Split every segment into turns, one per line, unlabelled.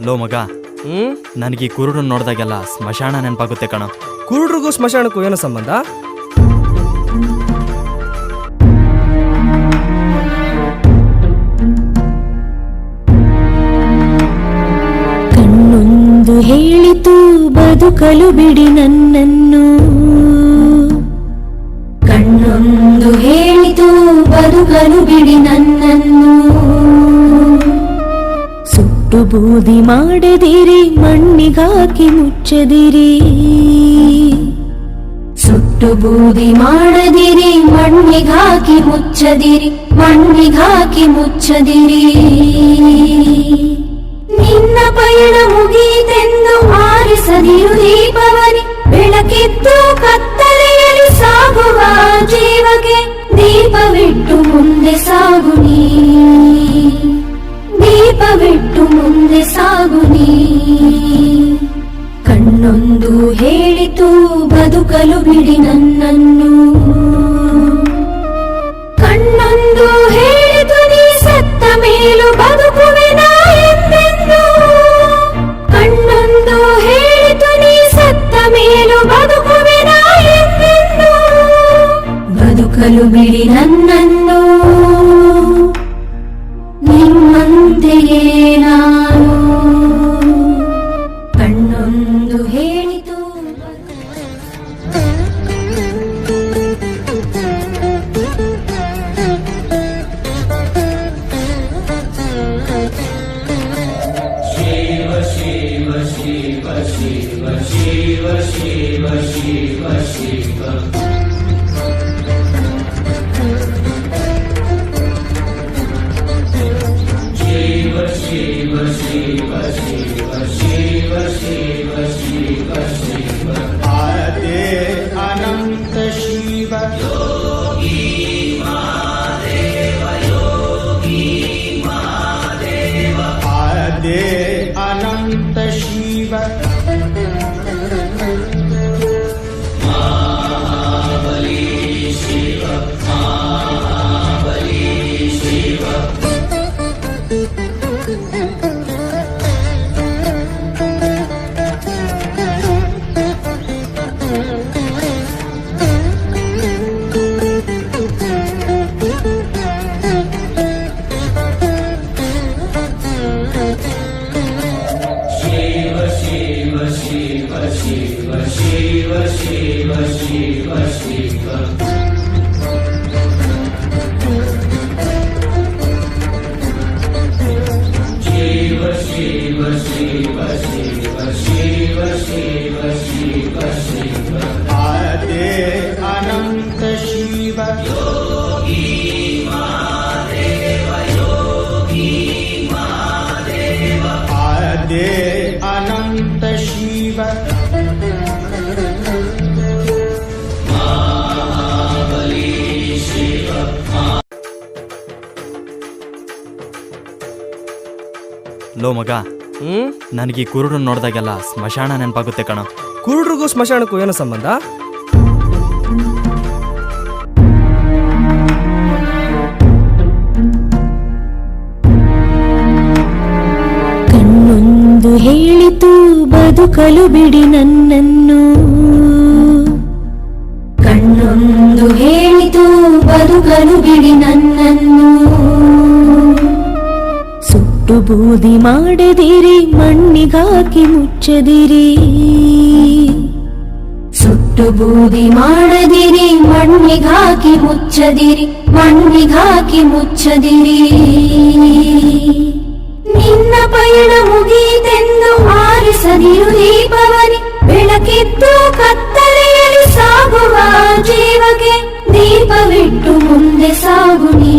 Low ಮಗ, ನನಗೆ ಈ ಕುರುಡನ್ ನೋಡ್ದಾಗೆಲ್ಲ ಸ್ಮಶಾನ ನೆನಪಾಗುತ್ತೆ ಕಣ.
ಕುರುಡ್ರಿಗೂ ಸ್ಮಶಾನಕ್ಕೂ ಏನೋ ಸಂಬಂಧ?
ಕಣ್ಣೊಂದು ಹೇಳಿತು ಬದುಕಲು ಬಿಡಿ ನನ್ನನ್ನು, ಕಣ್ಣೊಂದು ಹೇಳಿತು ಬದುಕಲು ಬಿಡಿ ನನ್ನನ್ನು. ಸುಟ್ಟು ಬೂದಿ ಮಾಡದಿರಿ ಮಣ್ಣಿಗಾಕಿ ಮುಚ್ಚದಿರಿ, ಸುಟ್ಟು ಬೂದಿ ಮಾಡದಿರಿ ಮಣ್ಣಿಗಾಕಿ ಮುಚ್ಚದಿರಿ, ಮಣ್ಣಿಗಾಕಿ ಮುಚ್ಚದಿರಿ. ನಿನ್ನ ಪಯಣ ಮುಗೀತೆಂದು ಆರಿಸದಿರು ದೀಪವನಿ, ಬೆಳಕಿದ್ದು ಕತ್ತಲೆಯಲ್ಲಿ ಸಾಗುವ ಜೀವಕ್ಕೆ ದೀಪವಿಟ್ಟು ಮುಂದೆ ಸಾಗು ನೀ, ದೀಪವಿಟ್ಟು ಮುಂದೆ ಸಾಗು ನೀ. ಕಣ್ಣೊಂದು ಹೇಳಿತು ಬದುಕಲು ಬಿಡಿ ನನ್ನನ್ನು, ಕಣ್ಣೊಂದು ಹೇಳಿತು ನೀ ಸತ್ತ ಮೇಲೂ ಬದುಕುವೆನ ಎಂದೆಂದು, ಕಣ್ಣೊಂದು ಹೇಳಿತು ನೀ ಸತ್ತ ಮೇಲೂ ಬದುಕುವೆನ ಎಂದೆಂದು. ಬದುಕಲು ಬಿಡಿ ನನ್ನನ್ನು, ನಿಮ್ಮಂತೆಯೇ ನಾನು. ಕಣ್ಣೊಂದು ಹೇಳಿತು
ಲೋ ಮಗ, ನನಗೆ ಈ ಕುರುಡನ್ ನೋಡ್ದಾಗೆಲ್ಲ ಸ್ಮಶಾನ ನೆನಪಾಗುತ್ತೆ ಕಣ.
ಕುರುಡ್ರಿಗೂ ಸ್ಮಶಾನಕ್ಕೂ ಏನೋ ಸಂಬಂಧ?
ಕಣ್ಣೊಂದು ಹೇಳಿತು ಬದುಕಲು ಬಿಡಿ ನನ್ನನ್ನು, ಕಣ್ಣೊಂದು ಹೇಳಿತು ಬದುಕಲು ಬಿಡಿ ನನ್ನನ್ನು. ಸುಟ್ಟು ಬೂದಿ ಮಾಡದಿರಿ ಮಣ್ಣಿಗಾಕಿ ಮುಚ್ಚದಿರಿ, ಸುಟ್ಟು ಬೂದಿ ಮಾಡದಿರಿ ಮಣ್ಣಿಗಾಕಿ ಮುಚ್ಚದಿರಿ, ಮಣ್ಣಿಗಾಕಿ ಮುಚ್ಚದಿರಿ. ನಿನ್ನ ಪಯಣ ಮುಗೀತೆಂದು ಆರಿಸದಿರು ದೀಪವನಿ, ಬೆಳಕಿದ್ದು ಕತ್ತಲೆಯಲ್ಲಿ ಸಾಗುವ ಜೀವಕ್ಕೆ ದೀಪವಿಟ್ಟು ಮುಂದೆ ಸಾಗು ನೀ,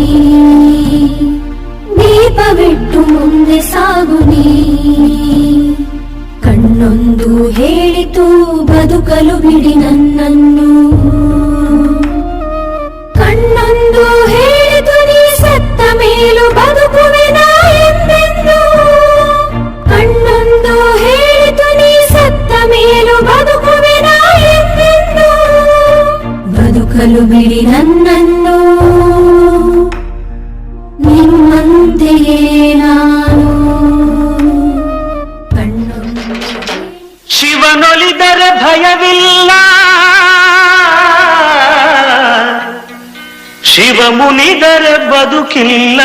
ದೀಪವಿಟ್ಟು ಮುಂದೆ ಸಾಗು ನೀ. ಕಣ್ಣೊಂದು ಹೇಳಿತು ಬದುಕಲು ಬಿಡಿ ನನ್ನನ್ನು, ಕಣ್ಣೊಂದು ಹೇಳಿತು ನೀ ಸತ್ತ ಮೇಲೂ ಬದುಕುವೆನ ಎಂದೆಂದು, ಕಣ್ಣೊಂದು ಹೇಳಿತು ನೀ ಸತ್ತ ಮೇಲೂ ಬದುಕುವೆನ ಎಂದೆಂದು. ಬದುಕಲು ಬಿಡಿ ನನ್ನನ್ನು, ಜ್ಯೋತಿಯೇ ನಾನು ಕಣ್ಣೊಂದು
ಶಿವನೊಲಿದರೆ ಭಯವಿಲ್ಲ, ಶಿವ ಮುನಿದರೆ ಬದುಕಿಲ್ಲ,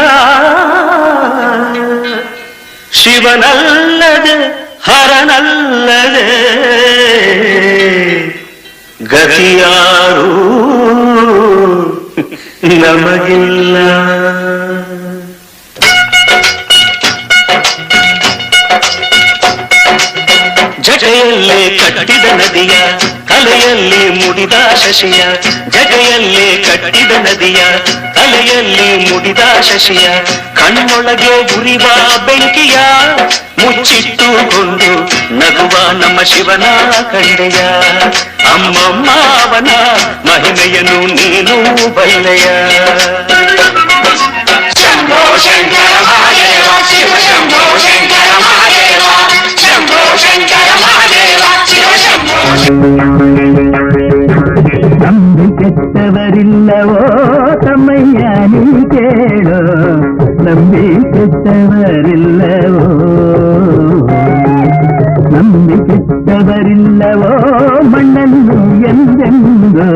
ಶಿವನಲ್ಲದೆ ಹರನಲ್ಲದೆ ಗತಿಯಾರು ನಮಗಿಲ್ಲ. ಜಗಯಲ್ಲೇ ಕಟ್ಟಿದ ನದಿಯ, ಕಲೆಯಲ್ಲಿ ಮುಡಿದ ಶಶಿಯ, ಜಗಯಲ್ಲೇ ಕಟ್ಟಿದ ನದಿಯ, ಕಲೆಯಲ್ಲಿ ಮುಡಿದ ಶಶಿಯ, ಕಣ್ಣೊಳಗೆ ಉರಿವ ಬೆಂಕಿಯ ಮುಚ್ಚಿಟ್ಟುಕೊಂಡು ನಗುವ ನಮ್ಮ ಶಿವನ ಕಂಡೆಯ. ಅಮ್ಮಮ್ಮ ಅವನ ಮಹಿಮೆಯನ್ನು ನೀನು ಬಲ್ಲೆಯ. ಶಂಭೋ ಶಂಕರ ಮಹಾದೇವ, ಶಿವ ಶಂಭೋ ಶಂಕರ ಮಹಾದೇವ, ಶಂಭೋ ಶಂಕರ ಮಹಾದೇವ, ಶಿವ ಶಂಭೋ.
ನಂಬಿ ಕೆಟ್ಟವರಿಲ್ಲವೋ ತಮ್ಮಯ್ಯ ನೀ ಕೇಳೋ, ನಂಬಿ ಕೆಟ್ಟವರಿಲ್ಲವೋ, ನಂಬಿ ಕೆಟ್ಟವರಿಲ್ಲವೋ ಮಣ್ಣನ್ನು ಎಂದೆಂದು,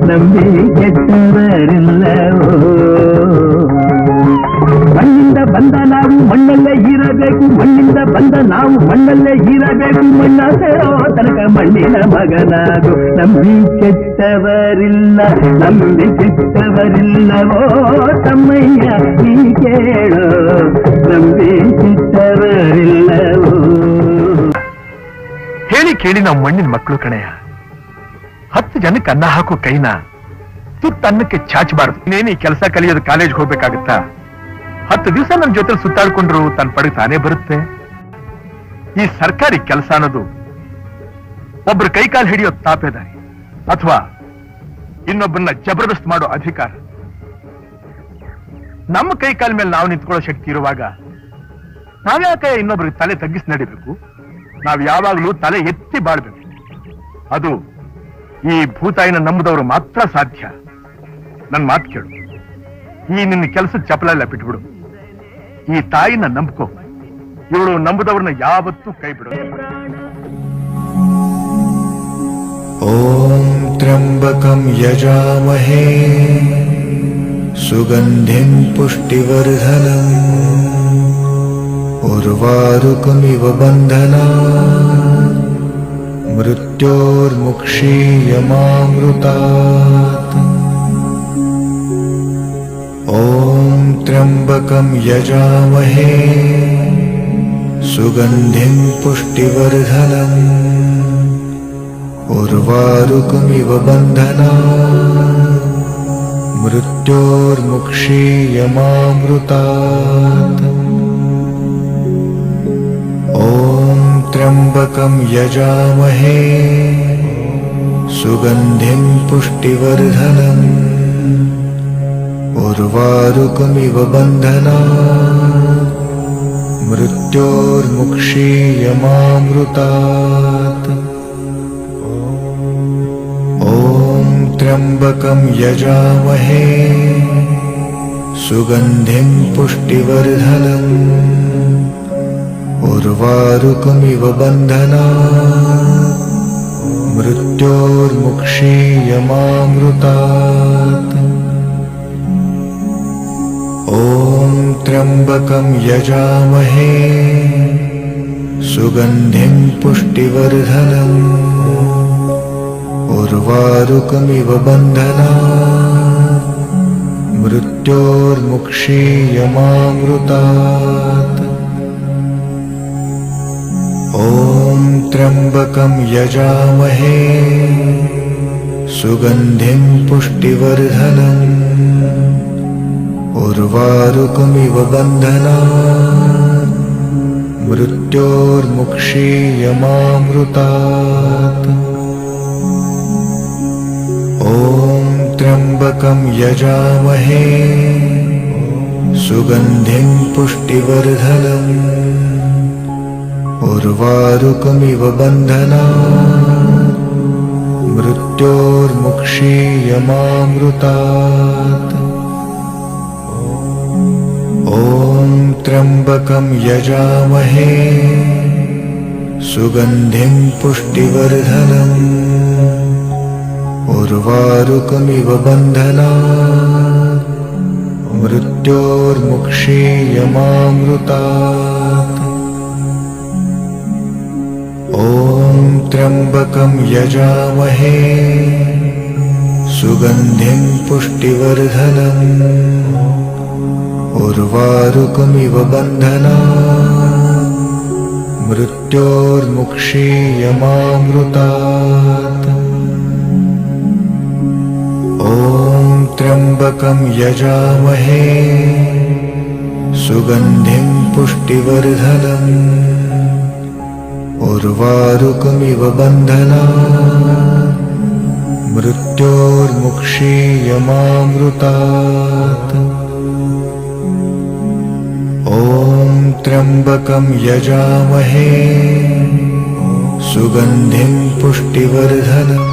ನಂಬಿ ಕೆಟ್ಟವರಿಲ್ಲವೋ. ಮಣ್ಣಿಂದ ಬಂದ ನಾವು ಮಣ್ಣಲ್ಲೇ ಇರಬೇಕು, ಮಣ್ಣಿಂದ ಬಂದ ನಾವು ಮಣ್ಣಲ್ಲೇ ಇರಬೇಕು, ಮಣ್ಣ ಸೇರೋ ತನಕ ಮಣ್ಣಿನ ಮಗನಾಗು. ನಂಬಿ ಕೆಟ್ಟವರಿಲ್ಲ, ನಂಬಿ ಕೆಟ್ಟವರಿಲ್ಲವೋ ತಮ್ಮಯ್ಯ ನೀ ಕೇಳೋ, ನಂಬಿ ಕೆಟ್ಟವರಿಲ್ಲವೋ.
ಹೇಳಿ ಕೇಳಿ ನಾವು ಮಣ್ಣಿನ ಮಕ್ಕಳು ಕಣಯ್ಯ. 10 ಜನಕ್ಕೆ ಅನ್ನ ಹಾಕೋ ಕೈನ ತುತ್ತ ಅನ್ನಕ್ಕೆ ಚಾಚಬಾರದು. ಇನ್ನೇನು ಈ ಕೆಲಸ ಕಲಿಯೋದು ಕಾಲೇಜ್ಗೆ ಹೋಗ್ಬೇಕಾಗತ್ತಾ? 10 ದಿವಸ ನನ್ನ ಜೊತೆ ಸುತ್ತಾಡ್ಕೊಂಡ್ರು ತನ್ನ ಪಡೆಗೆ ತಾನೇ ಬರುತ್ತೆ. ಈ ಸರ್ಕಾರಿ ಕೆಲಸ ಅನ್ನೋದು ಒಬ್ರು ಕೈಕಾಲು ಹಿಡಿಯೋ ತಾಪೇದಾರಿ ಅಥವಾ ಇನ್ನೊಬ್ಬರನ್ನ ಜಬರ್ದಸ್ತ್ ಮಾಡೋ ಅಧಿಕಾರ. ನಮ್ಮ ಕೈಕಾಲ ಮೇಲೆ ನಾವು ನಿಂತ್ಕೊಳ್ಳೋ ಶಕ್ತಿ ಇರುವಾಗ ನಾವ್ಯಾಕೆ ಇನ್ನೊಬ್ರಿಗೆ ತಲೆ ತಗ್ಗಿಸಿ ನಡಿಬೇಕು? ನಾವ್ ಯಾವಾಗ್ಲೂ ತಲೆ ಎತ್ತಿ ಬಾಳ್ಬೇಕು. ಅದು ಈ ಭೂತಾಯಿನ ನಂಬುದವರು ಮಾತ್ರ ಸಾಧ್ಯ. ನನ್ ಮಾತು ಕೇಳು, ಈ ನಿನ್ನ ಕೆಲಸದ ಚಪಲೆಲ್ಲ ಬಿಟ್ಬಿಡು. ಈ ತಾಯಿನ ನಂಬ್ಕೋ. ಇವಳು ನಂಬುದವ್ರನ್ನ ಯಾವತ್ತೂ ಕೈ ಬಿಡೋದು.
ಓಂ ತ್ರ್ಯಂಬಕಂ ಯಜಾಮಹೇ ಸುಗಂಧಿಂ ಪುಷ್ಟಿವರ್ಧನಂ ಉರ್ವಾರುಕಮಿವ ಬಂಧನಾತ್ ಮೃತ್ಯೋರ್ಮುಕ್ಷೀಯಮಾಮೃತಾತ್. ಓಂ ತ್ರ್ಯಂಬಕಂ ಯಜಾಮಹೇ ಸುಗಂಧಿಂ ಪುಷ್ಟಿವರ್ಧನಂ ಉರ್ವಾರುಕಮಿವ ಬಂಧನಾತ್ ಮೃತ್ಯೋರ್ಮುಕ್ಷೀಯಮಾಮೃತಾತ್. ಓಂ ತ್ರ್ಯಂಬಕಂ ಯಜಾಮಹೇ ಸುಗಂಧಿಂ ಪುಷ್ಟಿವರ್ಧನಂ ಉರ್ವಾರುಕಮಿವ ಬಂಧನಾತ್ ಮೃತ್ಯೋರ್ಮುಕ್ಷೀಯಮಾಮೃತಾತ್. ಓಂ ತ್ರ್ಯಂಬಕಂ ಯಜಾಮಹೇ ಸುಗಂಧಿಂ ಪುಷ್ಟಿವರ್ಧನಂ ಉರ್ವಾರುಕಮಿವ ಬಂಧನಾತ್ ಮೃತ್ಯೋರ್ಮುಕ್ಷೀಯಮಾಮೃತಾತ್. ಓಂ ತ್ರ್ಯಂಬಕಂ ಯಜಾಮಹೇ ಸುಗಂಧಿಂ ಪುಷ್ಟಿವರ್ಧನಂ ಉರ್ವಾರುಕಮಿವ ಬಂಧನಾತ್ ಮೃತ್ಯೋರ್ಮುಕ್ಷೀಯಮಾಮೃತಾತ್. ಓಂ ತ್ರ್ಯಂಬಕಂ ಯಜಾಮಹೇ ಸುಗಂಧಿಂ ಪುಷ್ಟಿವರ್ಧನಂ ಉರ್ವಾರುಕಮಿವ ಬಂಧನಾತ್ ಮೃತ್ಯೋರ್ಮುಕ್ಷೀಯಮಾಮೃತಾತ್. ಓಂ ತ್ರ್ಯಂಬಕಂ ಯಜಾಮಹೇ ಸುಗಂಧಿಂ ಪುಷ್ಟಿವರ್ಧನಂ ಉರ್ವಾರುಕಮಿವ ಬಂಧನಾತ್ ಮೃತ್ಯೋರ್ಮುಕ್ಷೀಯಮಾಮೃತಾತ್. ಓಂ त्र्यंबकं यजामहे सुगंधिं पुष्टिवर्धनम् उर्वारुकमिव बन्धनात् मृत्योर्मुक्षीयमामृतात् ॐ त्र्यंबकं यजामहे सुगंधिं पुष्टिवर्धनम् उर्वारुकमिव बन्धनात् मृत्योर्मुक्षीयमामृतात् ॐ त्र्यंबकं यजामहे सुगंधिं पुष्टिवर्धनम् उर्वारुकमिव बन्धनात् मृत्योर्मुक्षीयमामृतात् ॐ त्र्यंबकं यजामहे सुगंधिं पुष्टिवर्धनम्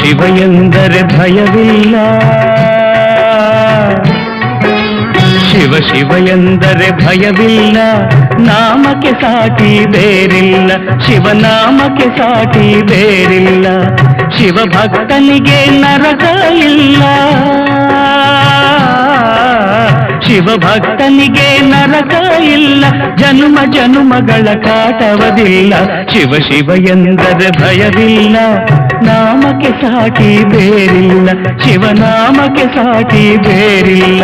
ಶಿವ ಎಂದರೆ ಭಯವಿಲ್ಲ, ಶಿವ ಶಿವ ಎಂದರೆ ಭಯವಿಲ್ಲ, ನಾಮಕ್ಕೆ ಸಾಟಿ ಬೇರಿಲ್ಲ, ಶಿವನಾಮಕ್ಕೆ ಸಾಟಿ ಬೇರಿಲ್ಲ, ಶಿವ ಭಕ್ತನಿಗೆ ನರಕ ಇಲ್ಲ, ಶಿವ ಭಕ್ತನಿಗೆ ನರಕ ಇಲ್ಲ, ಜನುಮ ಜನುಮಗಳ ಕಾಟವದಿಲ್ಲ, ಶಿವ ಶಿವ ಎಂದರೆ ಭಯವಿಲ್ಲ, ನಾಮಕ್ಕೆ ಸಾಟಿ ಬೇರಿಲ್ಲ, ಶಿವನಾಮಕ್ಕೆ ಸಾಟಿ ಬೇರಿಲ್ಲ.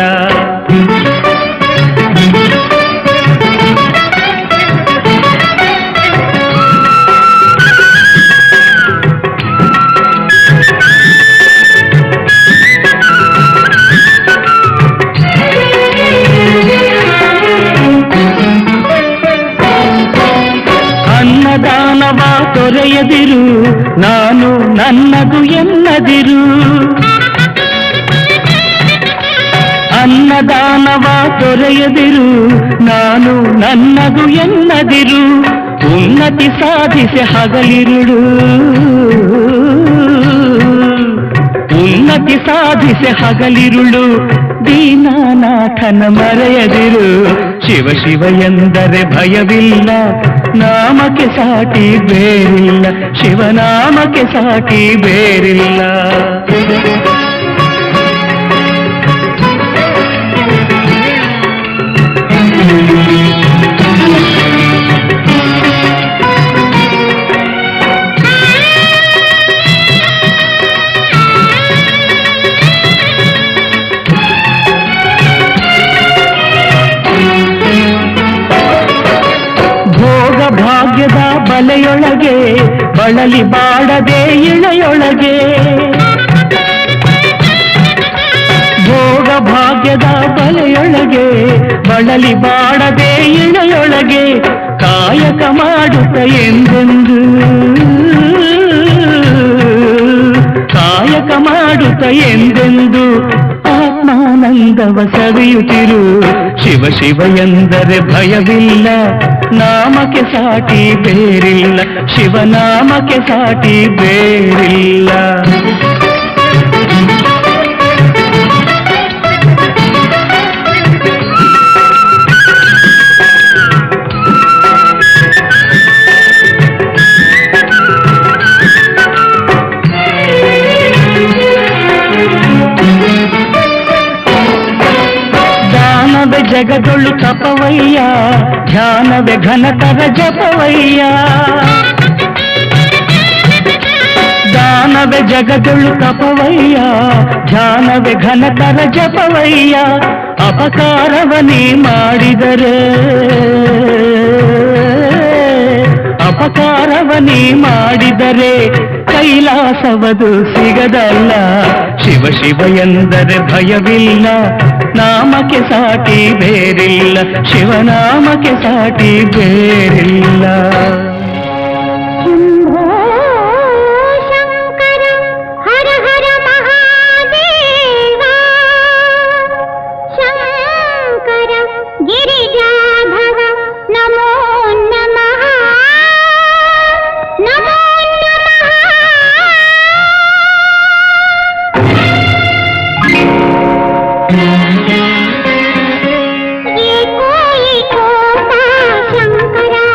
ಅನ್ನದಾನವ ತೊರೆಯದಿರು, ನಾನು ನನ್ನದು ಎನ್ನದಿರು, ಅನ್ನದಾನವ ತೊರೆಯದಿರು, ನಾನು ನನ್ನದು ಎನ್ನದಿರು, ಉನ್ನತಿ ಸಾಧಿಸಿ ಹಗಲಿರುಳು, ಉನ್ನತಿ ಸಾಧಿಸಿ ಹಗಲಿರುಳು, ದೀನನಾಥನ ಮರೆಯದಿರು, ಶಿವ ಶಿವ ಎಂದರೆ ಭಯವಿಲ್ಲ, ನಾಮಕ್ಕೆ ಸಾಟಿ ಬೇರಿಲ್ಲ, ಶಿವನಾಮಕ್ಕೆ ಸಾಟಿ ಬೇರಿಲ್ಲ. ಭಾಗ್ಯದ ಬಲೆಯೊಳಗೆ ಬಳಲಿ ಬಾಡದೆ ಇಳೆಯೊಳಗೆ, ಭೋಗ ಭಾಗ್ಯದ ಬಲೆಯೊಳಗೆ ಬಳಲಿ ಬಾಡದೆ ಇಳೆಯೊಳಗೆ, ಕಾಯಕ ಮಾಡುತ್ತ ಎಂದೆಂದು, ಕಾಯಕ ಮಾಡುತ್ತ ಎಂದೆಂದು, ಆತ್ಮಾನಂದವ ಸವಿಯುತ್ತಿರು, ಶಿವ ಶಿವ ಎಂದರೆ ಭಯವಿಲ್ಲ, ನಾಮಕ್ಕೆ ಸಾಟಿ ಬೇರಿಲ್ಲ, ಶಿವನಾಮಕ್ಕೆ ಸಾಟಿ ಬೇರಿಲ್ಲ. ದಾನವೇ ಜಗದೊಳು ತಪವಯ್ಯ, ಧ್ಯಾನವೇ ಘನತರ ಜಪವಯ್ಯ, ದಾನವೇ ಜಗದೊಳು ತಪವಯ್ಯ, ಧ್ಯಾನವೇ ಘನತರ ಜಪವಯ್ಯ, ಅಪಕಾರವನೇ ಮಾಡಿದರೆ, ಅಪಕಾರವನೇ ಮಾಡಿದರೆ ಕೈಲಾಸವದು ಸಿಗದಲ್ಲ, ಶಿವ ಶಿವ ಎಂದರೆ ಭಯವಿಲ್ಲ, ನಾಮಕ್ಕೆ ಸಾಟಿ ಬೇರಿಲ್ಲ, ಶಿವನಾಮಕ್ಕೆ ಸಾಟಿ ಬೇರಿಲ್ಲ.
ये कोई होता शंकरा,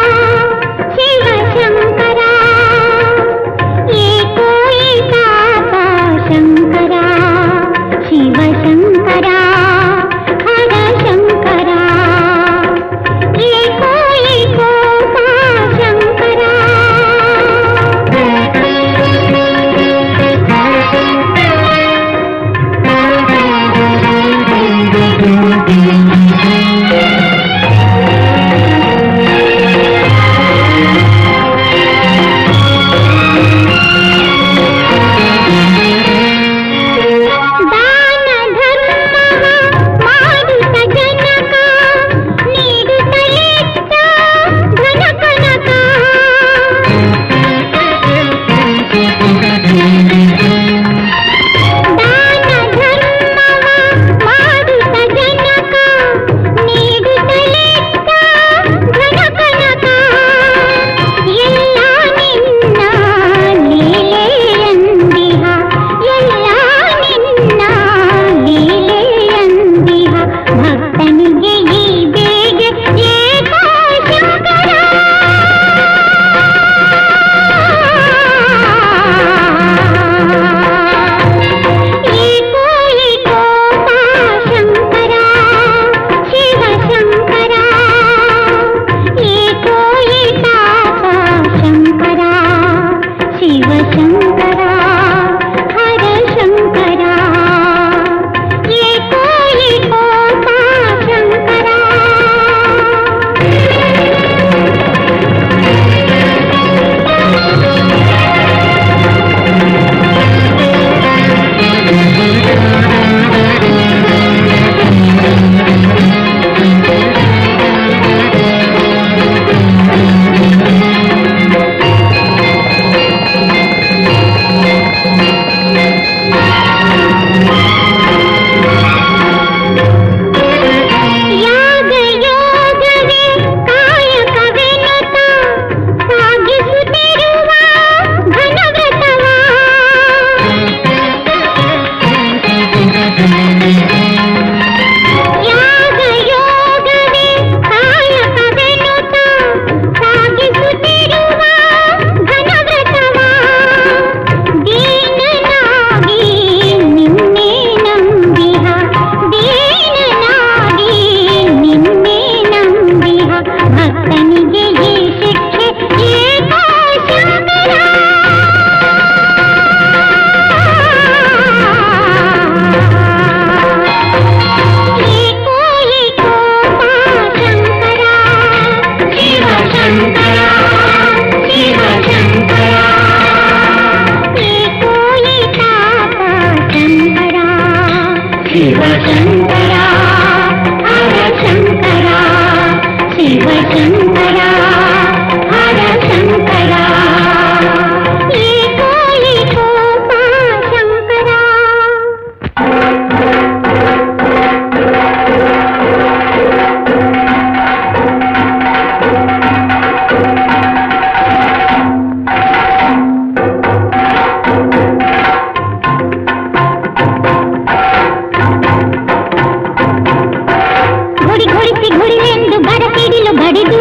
ಗುರಿ ಗುರಿವೆಂದು ಬರಸಿಡಿಲು ಬಡಿದು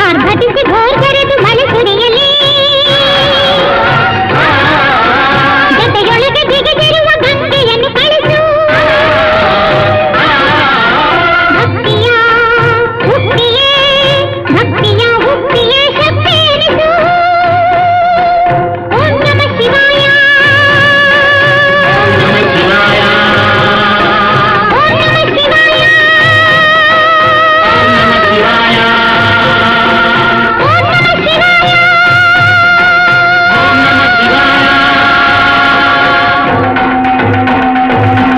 ಆರ್ಭಟಿಸಿ ಘೋರ್ಗರೆದು ಮಳೆ ಸುರಿಯಲಿ ಜೊತೆಯೊಳಗೆ ಬಿಗಿದಿರುವ ಗಂಗೆಯನ್ನು ಕಳಿಸು ಭಕ್ತಿಯ ಹುಟ್ಟಿಯೇ ಭಕ್ತಿಯ ಹುಟ್ಟಿಯೇ ಶಕ್ತಿ ಎನಿಸು ಓಂ ನಮ ಶಿವಾಯ ಓಂ ನಮ ಶಿವಾಯ ಓಂ ನಮ ಶಿವಾಯ ಓಂ ನಮ ಶಿವಾಯ ಓಂ ನಮ ಶಿವಾಯ ಓಂ ನಮ ಶಿವಾಯ.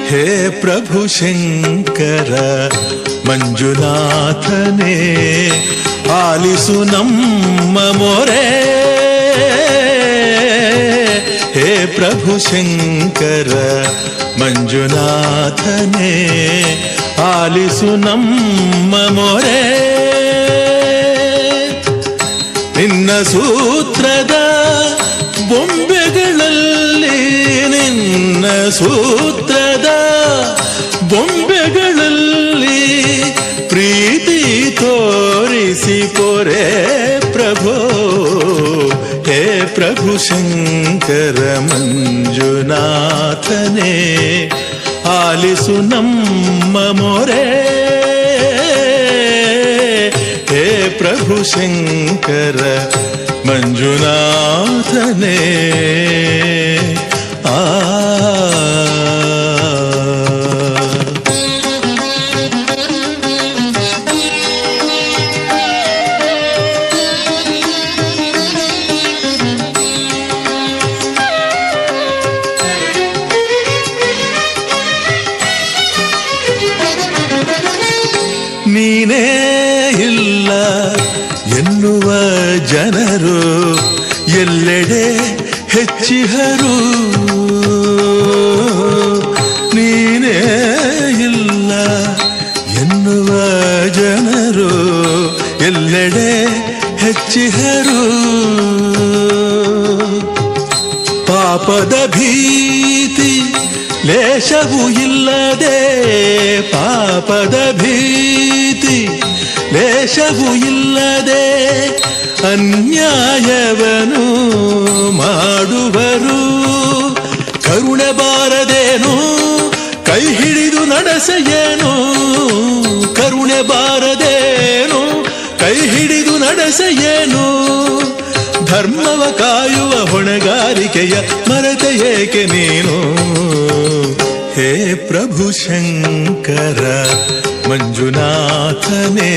ಹೇ ಪ್ರಭು ಶಂಕರ ಮಂಜುನಾಥನೇ ಆಲಿಸು ನಮ್ಮ ಮೊರೆ. ಹೇ ಪ್ರಭು ಶಂಕರ ಮಂಜುನಾಥನೇ ಆಲಿಸು ನಮ್ಮ ಮೊರೆ. ನಿನ್ನ ಸೂತ್ರದ ಬೊಂಬೆಗಳಲ್ಲಿ ನಿನ್ನ ಸೂತ್ರದ ಬೊಂಬೆಗಳಲ್ಲಿ ಪ್ರೀತಿ ತೋರಿಸಿ ಪೊರೆ ಪ್ರಭೋ. ಹೇ ಪ್ರಭು ಶಂಕರ ಮಂಜುನಾಥನೇ ಆಲಿಸು ನಮ್ಮ ಮೊರೆ. ಹೇ ಪ್ರಭು ಶಂಕರ ಮಂಜುನಾಥನೇ ಆ ನೀನೇ ಇಲ್ಲ ಎನ್ನುವ ಜನರು ಎಲ್ಲೆಡೆ ಹೆಚ್ಚಿಹರು. ನೀನೇ ಇಲ್ಲ ಎನ್ನುವ ಜನರು ಎಲ್ಲೆಡೆ ಹೆಚ್ಚಿಹರು. ಪಾಪದ ಭೀತಿ ಲೇಷವೂ ಇಲ್ಲದೆ ಪಾಪದ ಭೀತಿ ಲೇಷವೂ ಇಲ್ಲದೆ ಅನ್ಯಾಯವನ್ನು ಮಾಡುವರು. ಕರುಣೆ ಬಾರದೇನು ಕೈ ಹಿಡಿದು ನಡೆಸೆಯೇನು. ಕರುಣೆ ಬಾರದೇನು ಕೈ ಹಿಡಿದು ನಡೆಸೆಯೇನು. ಧರ್ಮವ ಕಾಯುವ ಹೊಣೆಗಾರಿಕೆಯ ಮರೆತ ಏಕೆ ನೀನು. ಹೇ ಪ್ರಭು ಶಂಕರ ಮಂಜುನಾಥನೇ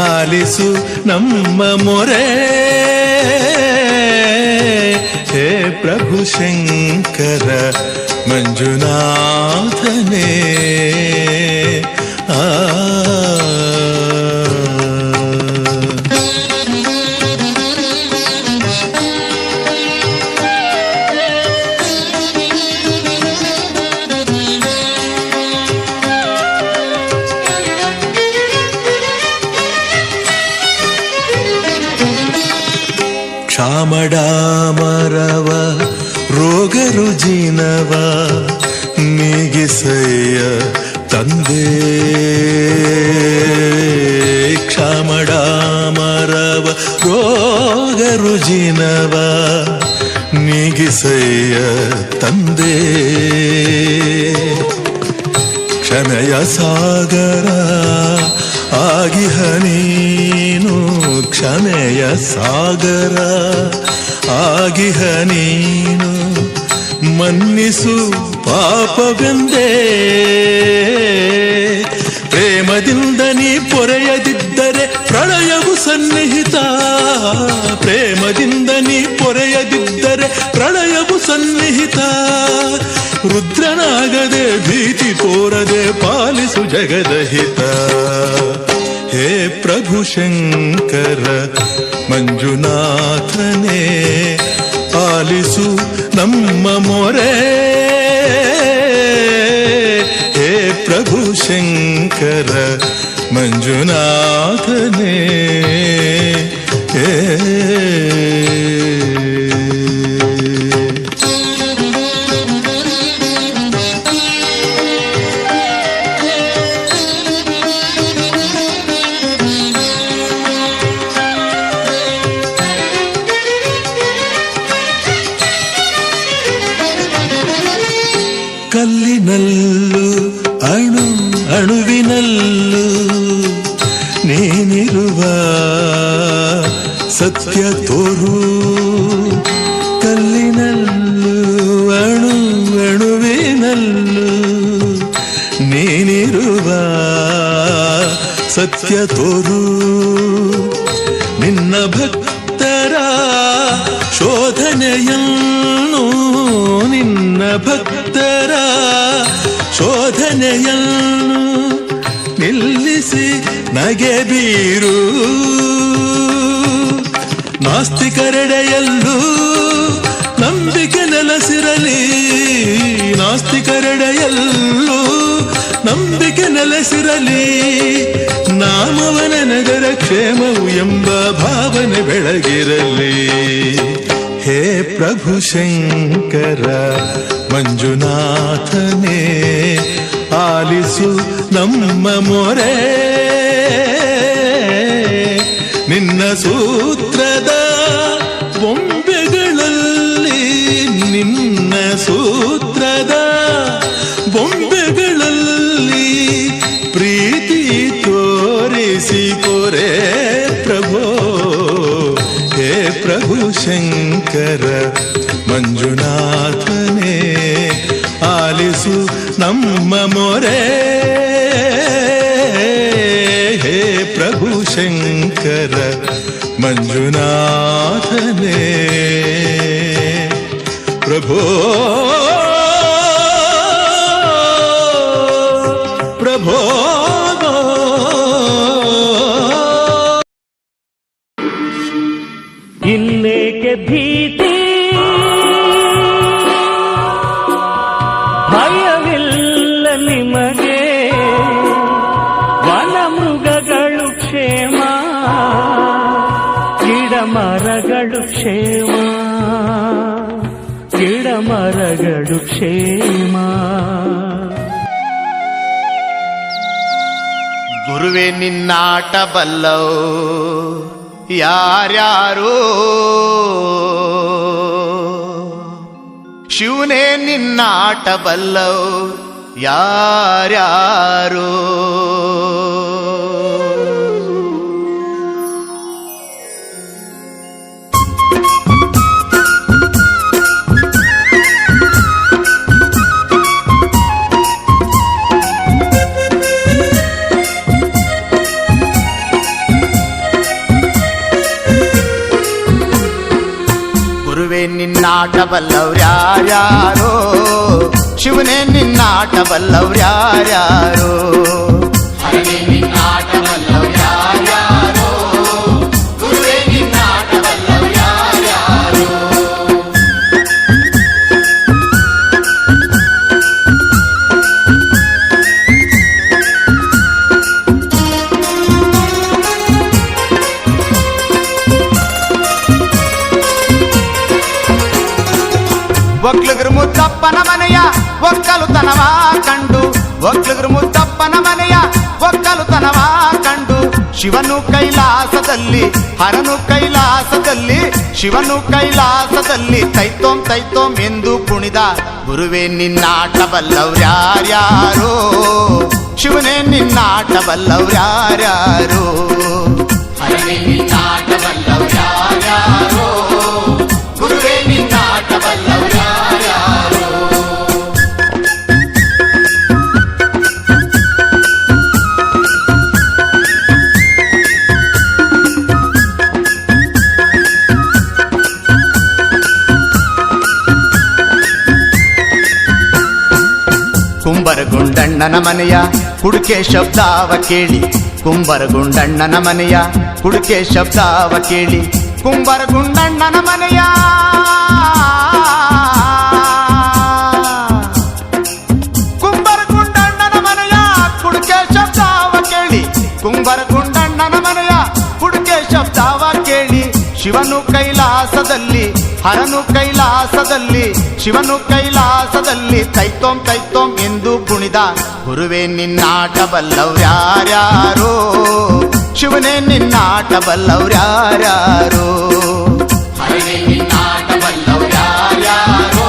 ಆಲಿಸು ನಮ್ಮ ಮೊರೆ. ಹೇ ಪ್ರಭು ಶಂಕರ ಮಂಜುನಾಥನೇ ಆ ಕ್ಷಾಮಡಾಮರವ ರೋಗ ರುಜಿನವ ನೀಗಿಸಯ್ಯ ತಂದೆ. ಕ್ಷಾಮಡಾಮರವ ರೋಗ ರುಜಿನವ ನೀಗಿಸಯ್ಯ ತಂದೆ ಕ್ಷಮೆಯ ಸಾಗರ ಆಗಿಹ ನೀನು ಕ್ಷಮೆಯ ಸಾಗರ ಆಗಿಹ ನೀನು ಮನ್ನಿಸು ಪಾಪವೆಂದೇ ಪ್ರೇಮದಿಂದ ನೀ ಪೊರೆಯದಿದ್ದರೆ ಪ್ರಳಯವು ಸನ್ನಿಹಿತ ಪ್ರೇಮದಿಂದ ನೀ ಪೊರೆಯದಿದ್ದರೆ ಪ್ರಳಯವು ಸನ್ನಿಹಿತ ರುದ್ರನಾಗದೆ ಭೀತಿ ತೋರದೆ ಪಾಲಿಸು ಜಗದಹಿತ ಹೇ ಪ್ರಭು ಶಂಕರ ಮಂಜುನಾಥನೇ ಆಲಿಸು ನಮ್ಮ ಮೊರೆ ಹೇ ಪ್ರಭು ಶಂಕರ ಮಂಜುನಾಥನೇ ಕಲ್ಲಿನಲ್ಲೂ ಅಣು ಅಣುವಿನಲ್ಲೂ ನೀನಿರುವ ಸತ್ಯ ತೋರು ಕಲ್ಲಿನಲ್ಲೂ ಅಣು ಅಣುವಿನಲ್ಲೂ ನೀನಿರುವ ಸತ್ಯ ತೋರು ನಿನ್ನ ಭಕ್ತರ ಶೋಧನೆಯನ್ನು ನಿನ್ನ ಭಕ್ತರ ಶೋಧನೆಯನ್ನು ನಿಲ್ಲಿಸಿ ನಗೆ ಬೀರು ನಾಸ್ತಿಕರೆಡೆಯಲ್ಲೂ ನಂಬಿಕೆ ನೆಲೆಸಿರಲಿ ನಾಸ್ತಿಕರೆಡೆಯಲ್ಲೂ ನಂಬಿಕೆ ನೆಲೆಸಿರಲಿ ನಾಮವನ ನಗರ ಕ್ಷೇಮವು ಎಂಬ ಭಾವನೆ ಬೆಳಗಿರಲಿ ಹೇ ಪ್ರಭು ಶಂಕರ ಮಂಜುನಾಥನೇ ಆಲಿಸು ನಮ್ಮ ಮೊರೆ ನಿನ್ನ ಸೂತ್ರದ ಬೊಂಬೆಗಳಲ್ಲಿ ನಿನ್ನ ಸೂತ್ರದ ಬೊಂಬೆಗಳಲ್ಲಿ ಪ್ರೀತಿ ತೋರಿಸಿಕೊರೆ ಪ್ರಭೋ ಹೇ ಪ್ರಭು ಶಂಕರ ಮಂಜುನಾಥನೇ ಆಲಿಸು ನಮ್ಮ ಮೊರೆ ಹೇ ಪ್ರಭು ಶಂಕರ ಮಂಜುನಾಥನೇ ಪ್ರಭೋ ಪ್ರಭೋ
ಇನ್ನೇಕೆ ಭೀತಿ ಭಯವಿಲ್ಲ ನಿಮಗೆ ವನ ಮೃಗಗಳು ಕ್ಷೇಮ ಗಿಡ ಮರಗಳು ಕ್ಷೇಮ ಗಿಡ ಮರಗಳು ಕ್ಷೇಮ
ಗುರುವೆ ನಿನ್ನಾಟ ಬಲ್ಲವು ಯಾರ್ಯಾರು ಶಿವನೇ ನಿನ್ನಾಟ ಬಲ್ಲವು ಯಾರ್ಯಾರು ನಿನ್ನಾಟ ಬಲ್ಲವ್ರ್ಯಾರ್ಯಾರೋ ಶಿವನೇ ನಿನ್ನಾಟ ಬಲ್ಲವ್ರ್ಯಾರ್ಯಾರೋ ಹರನೇ ನಿನ್ನಾಟ ಬಲ್ಲವ್ರ್ಯಾರ್ಯಾರೋ ಗುರುವೇ ನಿನ್ನಾಟ ಬಲ್ಲವ್ರ್ಯಾರ್ಯಾರೋ ಒಕ್ಲುಗ್ರ ಮುದ್ದಪ್ಪನ ಮನೆಯ ಒಕ್ಕಲುತನವ ಕಂಡು ಒಕ್ಲುಗ್ರ ಮುದ್ದಪ್ಪನ ಮನೆಯ ಒಕ್ಕಲುತನವ ಕಂಡು
ಶಿವನು ಕೈಲಾಸದಲ್ಲಿ ಹರನು ಕೈಲಾಸದಲ್ಲಿ ಶಿವನು ಕೈಲಾಸದಲ್ಲಿ ತೈತೋಂ ತೈತೋಂ ಎಂದು ಕುಣಿದ ಗುರುವೇ ನಿನ್ನಾಟ ಬಲ್ಲವ್ರ್ಯಾರ್ಯಾರೋ ಶಿವನೇ ನಿನ್ನಾಟ ಬಲ್ಲವ್ರ್ಯಾರ್ಯಾರೋ ಹರನೇ ನಿನ್ನಾಟ ಬಲ್ಲವ್ರ್ಯಾರ್ಯಾರೋ ಗುರುವೇ ನಿನ್ನಾಟ ಬಲ್ಲವ್ರ್ಯಾರ್ಯಾರೋ ಕುಂಬರಗುಂಡಣ್ಣನ ಮನೆಯ ಕುಡುಕೆ ಶಬ್ದಾವ ಕೇಳಿ ಕುಂಬರಗುಂಡಣ್ಣನ ಮನೆಯ ಕುಡುಕೆ ಶಬ್ದಾವ ಕೇಳಿ ಕುಂಬರಗುಂಡಣ್ಣನ ಮನೆಯ ಕುಂಬರಗುಂಡಣ್ಣನ ಮನೆಯ ಕುಡುಕೆ ಶಬ್ದಾವ ಕೇಳಿ ಕುಂಬರಗುಂಡಣ್ಣನ ಮನೆಯ ಕುಡುಕೆ ಶಬ್ದಾವ ಕೇಳಿ ಶಿವನು ಕೈಲಾಸದಲ್ಲಿ ಹರನು ಕೈಲಾಸದಲ್ಲಿ ಶಿವನು ಕೈಲಾಸದಲ್ಲಿ ತೈತೋಂ ತೈತೋಂ ಎಂದು ಕುಣಿದ ಗುರುವೇ ನಿನ್ನಾಟ ಬಲ್ಲವ್ರ್ಯಾರ್ಯಾರೋ ಶಿವನೇ ನಿನ್ನಾಟ ಬಲ್ಲವ್ರ್ಯಾರ್ಯಾರೋ ಹರನೇ ನಿನ್ನಾಟ ಬಲ್ಲವ್ರ್ಯಾರ್ಯಾರೋ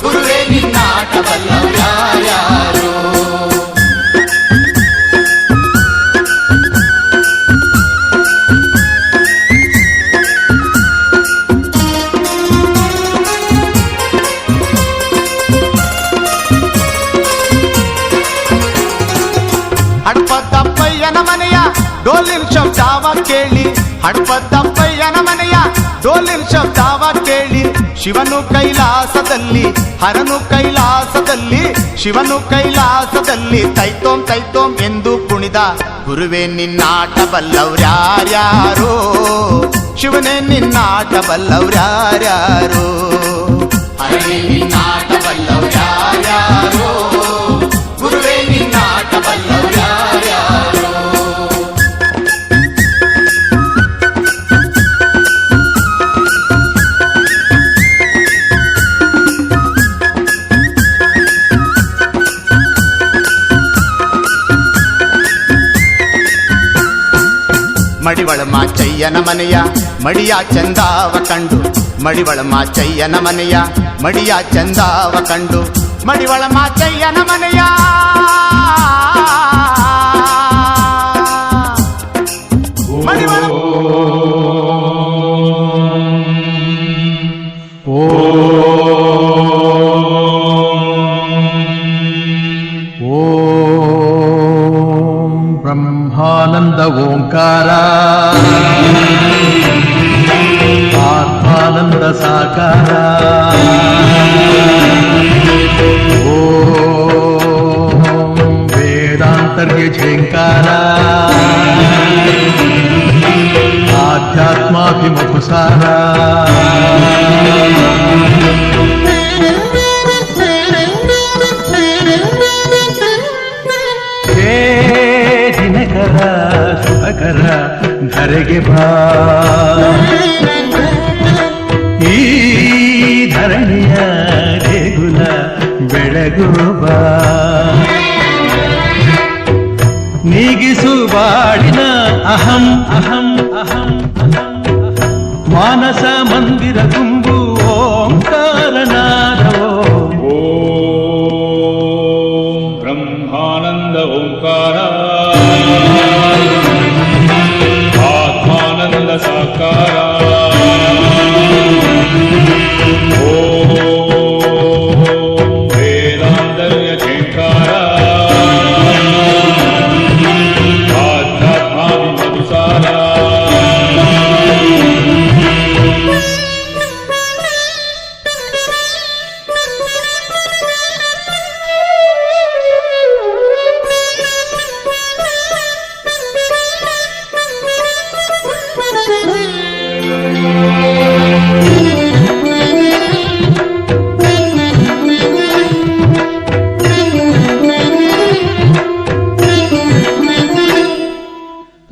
ಗುರುವೇ ನಿನ್ನಾಟ ಬಲ್ಲವ್ರ್ಯಾರ್ಯಾರೋ ಹಡಪದಪ್ಪಯ್ಯನ ಮನೆಯ ಡೋಲಿನ ಶಬ್ದಾವ ಕೇಳಿ ಹಡಪದಪ್ಪಯ್ಯನ ಮನೆಯ ಡೋಲಿನ ಶಬ್ದಾವ ಕೇಳಿ ಶಿವನು ಕೈಲಾಸದಲ್ಲಿ ಹರನು ಕೈಲಾಸದಲ್ಲಿ ಶಿವನು ಕೈಲಾಸದಲ್ಲಿ ತೈತೋಂ ತೈತೋಂ ಎಂದು ಕುಣಿದ ಗುರುವೇ ನಿನ್ನಾಟ ಬಲ್ಲವ್ರ್ಯಾರ್ಯಾರೋ ಶಿವನೇ ನಿನ್ನಾಟ ಬಲ್ಲವ್ರ್ಯಾರ್ಯಾರೋ ಹರನೇ ನಿನ್ನಾಟ ಬಲ್ಲವ್ರ್ಯಾರ್ಯಾರೋ ಗುರುವೇ ನಿನ್ನಾಟ ಬಲ್ಲವ್ರ್ಯಾರ್ಯಾರೋ ಮಡಿವಳ ಮಾಚಯ್ಯನ ಮನೆಯ ಮಡಿಯ ಚಂದಾವ ಕಂಡು ಮಡಿವಳ ಮಾಚಯ್ಯನ ಮನೆಯ ಮಡಿಯ ಚಂದಾವ ಕಂಡು ಮಡಿವಳ ಮಾಚಯ್ಯನ ಮನೆಯ ಮಡಿವಳ
ಬ್ರಹ್ಮಾನಂದ ಓಂಕಾರ ಆತ್ಮಾನಂದ ಸಾಕಾರ ಓಂ ವೇದಾಂತರ್ಯ ಝೇಂಕಾರ ಆಧ್ಯಾತ್ಮಾಭಿಮುಖಸಾರ ದಿನಕರ ಶುಭಕರ ಧರೆಗೆ ಬಾ ಈ ಧರಣಿಯ ದೇಗುಲ ಬೆಳಗು ಬಾ ನೀಗಿಸು ಬಾಡಿನ ಅಹಂ ಅಹಂ ಅಹಂ ಮಾನಸ ಮಂದಿರ ತುಂಬು ಓಂಕಾರನಾದವೋ
ಬ್ರಹ್ಮಾನಂದ ಓಂಕಾರ ಆತ್ಮಾನಂದ ಸಾಕಾರ ಓಂ ವೇದಾಂತರ್ಯ ಝೇಂಕಾರ ಆಧ್ಯಾತ್ಮಾಭಿಮುಖಸಾರ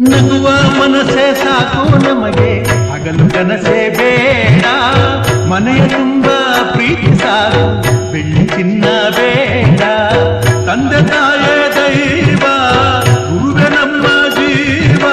ನಗುವ ಮನಸ್ಸೇ ಸಾಕು ನಮಗೆ ಹಗಲು ಕನಸೇ ಬೇಡ ಮನೆಯ ತುಂಬ ಪ್ರೀತಿ ಸಾಕು ಬೆಳ್ಳಿ ಚಿನ್ನ ಬೇಡ ತಂದೆ ತಾಯೇ ದೈವ ಗುರುವೆ ನಮ್ಮ ಜೀವ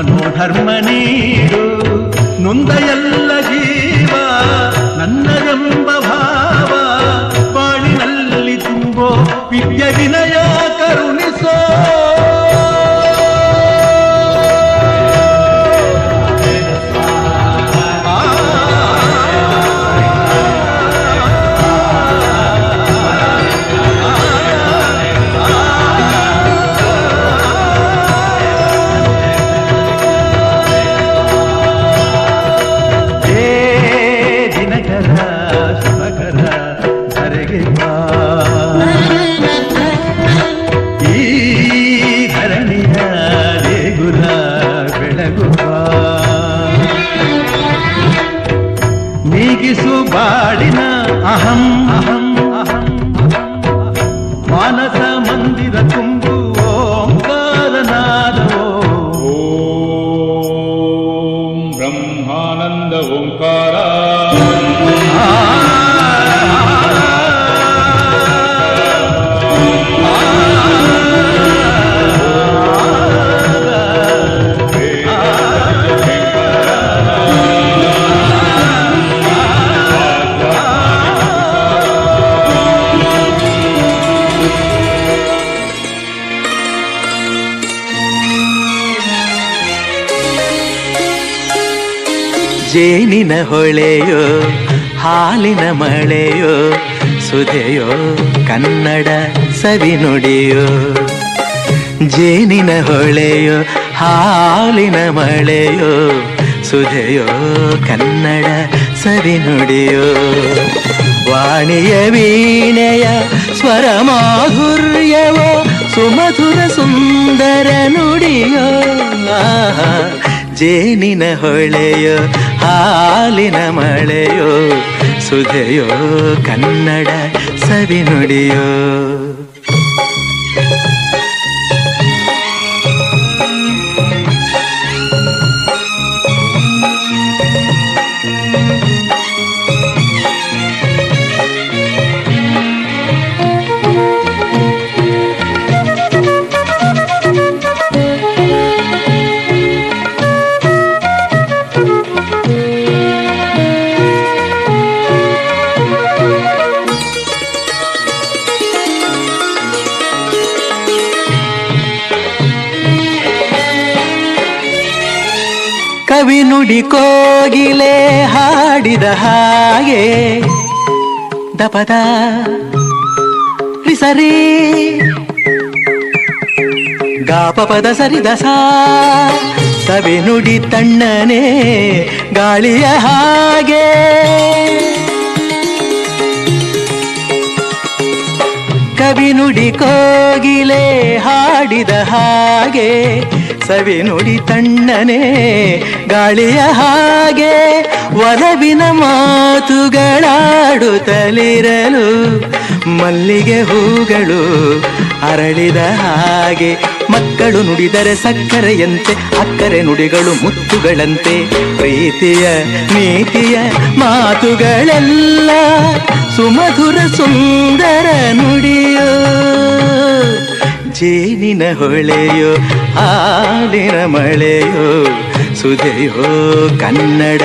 ಮನೋಧರ್ಮ ನೀಡು ನೊಂದ ಎಲ್ಲ ಜೀವ ನನ್ನದೆಂಬ ಭಾವ ಬಾಳಿನಲ್ಲಿ ತುಂಬೋ ವಿದ್ಯೆ ವಿನಯ ಕರುಣಿಸೋ ನೀಗಿಸು ಬಾಡಿನ ಅಹಂ ಅಹಂ ಅಹಂ ಮಾನಸ ಮಂದಿರ ತುಂಬು ಓಂಕಾರನಾದವೋ
ಓಂ ಬ್ರಹ್ಮಾನಂದ ಓಂಕಾರ
ಜೇನಿನ ಹೊಳೆಯೋ ಹಾಲಿನ ಮಳೆಯೋ ಸುಧೆಯೋ ಕನ್ನಡ ಸವಿನುಡಿಯೋ ಜೇನಿನ ಹೊಳೆಯೋ ಹಾಲಿನ ಮಳೆಯೋ ಸುಧೆಯೋ ಕನ್ನಡ ಸವಿನುಡಿಯೋ ವಾಣಿಯ ವೀಣೆಯ ಸ್ವರ ಮಾಧುರ್ಯವೋ ಸುಮಧುರ ಸುಂದರ ನುಡಿಯೋ ಜೇನಿನ ಹೊಳೆಯೋ ಹಾಲಿನ ಮಳೆಯೋ ಸುಧೆಯೋ ಕನ್ನಡ ಸವಿನುಡಿಯೋ ಕವಿ ನುಡಿ ಕೋಗಿಲೆ ಹಾಡಿದ ಹಾಗೆ ದಪದ ರಿಸರಿ ಗಾಪಪದ ಸರಿದ ಸಾ ಕವಿ ನುಡಿ ತಣ್ಣನೆ ಗಾಳಿಯ ಹಾಗೆ ಕವಿ ನುಡಿ ಕೋಗಿಲೆ ಹಾಡಿದ ಹಾಗೆ ಸವಿ ನುಡಿ ತಣ್ಣನೆ ಗಾಳಿಯ ಹಾಗೆ ಒಲವಿನ ಮಾತುಗಳಾಡುತ್ತಲಿರಲು ಮಲ್ಲಿಗೆ ಹೂಗಳು ಅರಳಿದ ಹಾಗೆ ಮಕ್ಕಳು ನುಡಿದರೆ ಸಕ್ಕರೆಯಂತೆ ಅಕ್ಕರೆ ನುಡಿಗಳು ಮುತ್ತುಗಳಂತೆ ಪ್ರೀತಿಯ ನೀತಿಯ ಮಾತುಗಳೆಲ್ಲ ಸುಮಧುರ ಸುಂದರ ನುಡಿಯೋ ಜೇನಿನ ಹೊಳೆಯೋ ಹಾಲಿನ ಮಳೆಯೋ ಸುಧೆಯೋ ಕನ್ನಡ